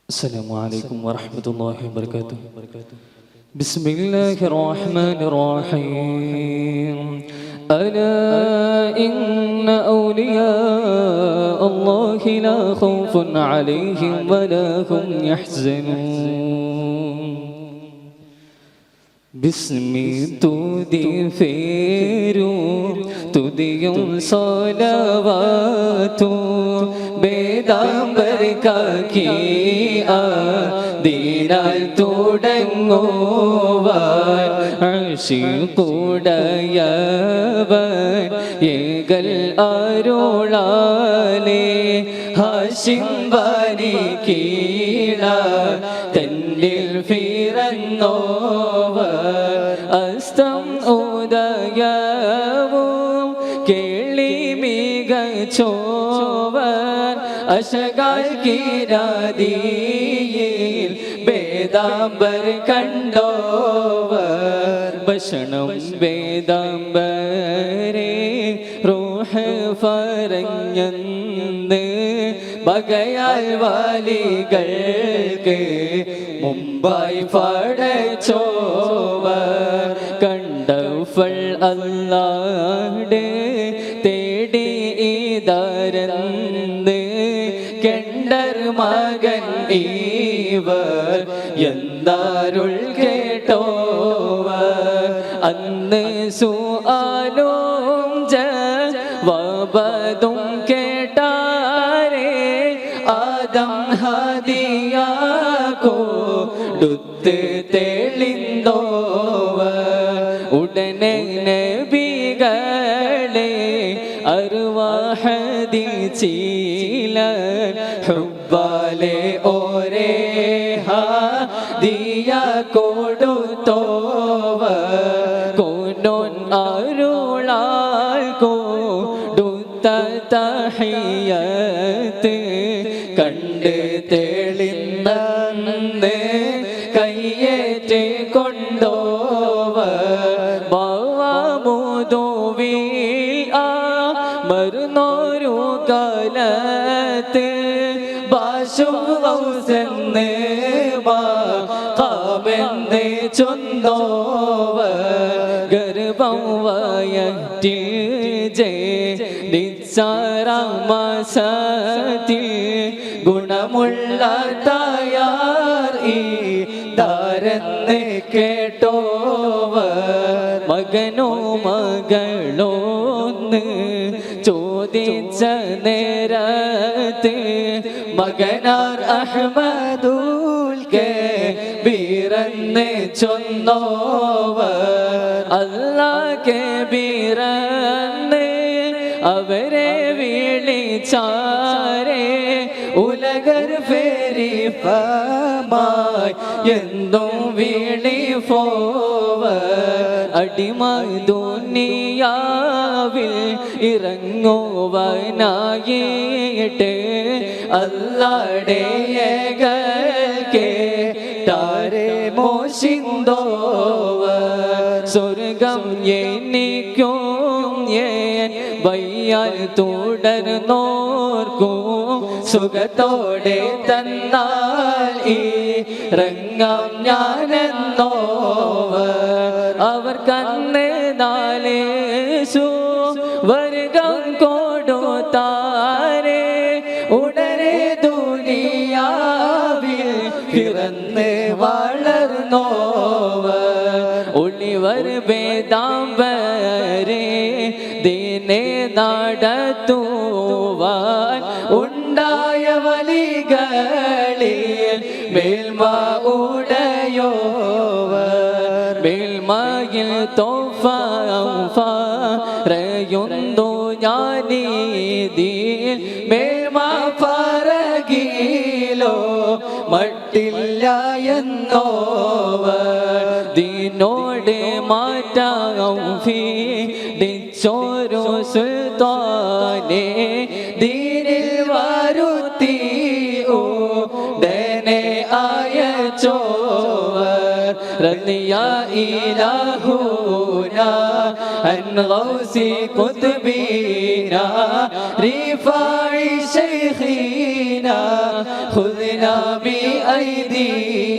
السلام عليكم ورحمة الله وبركاته. بسم الله الرحمن الرحيم. ألا إن أولياء الله لا خوف عليهم ولا هم يحزنون. ബിസ്മി തുതി ഫേരു തുതിയും സലവാത്തു ബേദാംബർ കാക്കിയ ദീനാൽ തുടങ്ങുവാൻ അർശികുടയവൻ ഏകൽ അരുളാലേ ഹാശിം ബനി കീഴ തന്നിൽ പിറന്നോവർ അസ്തം ഉദയവും കേളി മികച്ചോവർ അശകാൽ കിരാതിയിൽ വേദാംബർ കണ്ടോവർ ഭക്ഷണം വേദാംബരെ റൂഹ് പറഞ്ഞെന്ന് ബകയാൽ വാലികൾക്ക് മുമ്പായി പടച്ചോവർ കണ്ടഫൾ അല്ലാഹുടെ തേടി ഇതരന്ന് കെണ്ടർ മകൻ ഇവർ എന്താരുൾ കേട്ടോവർ അന്ന് സുആലും ജവാബതും കേട്ടാരേ ആദം ഹദിയാക്കോടുത്ത് തെളിന്തോവർ ഉടനെ നബികളെ അർവാഹദിച്ചില ഹുബ്ബാലെ ഓരേ ഹദിയ കൊടുത്തോവർ കോനോൻ അരുളാൽ കൊടുത്ത തഹിയത്ത് കണ്ട് തെളിന്ന് കയ്യേറ്റ് കൊണ്ടോവർ ബാവമുതുവിൽ മരുന്നോരു കാലത്ത് ബാശുവൗസെന്ന് മാമെന്ന് ചൊന്നോവർ ഗർഭം വയറ്റിൽ നിസ്സാരമാസത്തിൽ ഗുണമുള്ള തായാർ ഈ താരെന്ന് കേട്ടോവർ മകനോ മകളോന്ന് ചോദിച്ച നേരത്ത് മകനാർ അഹ്മദുൽ കബീറെന്ന് ചൊന്നോവർ അല്ലാഹ് കബീറെന്ന് അവരെ വിളിച്ചാരേ ഉലകർ ഫെരിഫമായി എന്നും വിളി പോവർ അടിമ ദുനിയാവിൽ ഇറങ്ങുവാനായിട്ട് അല്ലാഹുടെ കേട്ടാരെ മോശിന്തോവർ സ്വർഗം എനിക്കും വയ്യാൽ തുടർന്നോർക്കും സുഖത്തോടെ തന്നാൽ ഈ രംഗം ഞാനെന്നോവർ അവർ കന്ന് നാലേശു വർഗം കൊടുത്താരേ ഉടനെ ദുനിയാവിൽ പിറന്ന് വളർന്നോവർ ഒളിവർ വേദാംബരെ ദീനെ നടത്തുവാൻ ഉണ്ടായ വലികളിൽ മേൽമ ഉടയോവർ മേൽമയിൽ തോഫയുന്നു ഞാനീതിൽ മേൽമ പറകിലോ മട്ടില്ല എന്നോവർ ദീനോട് മാറ്റാം ഫീടിച്ചോരു സുൽത്താനെ ദീനിൽ വരുത്തി ഉടനെ അയച്ചോവർ റളിയ ഇലാഹുനാ അൻ ഗൗസി ഖുത്ബീനാ റിഫാഇ ശൈഖീനാ ഖുദ്നാ بأيدينا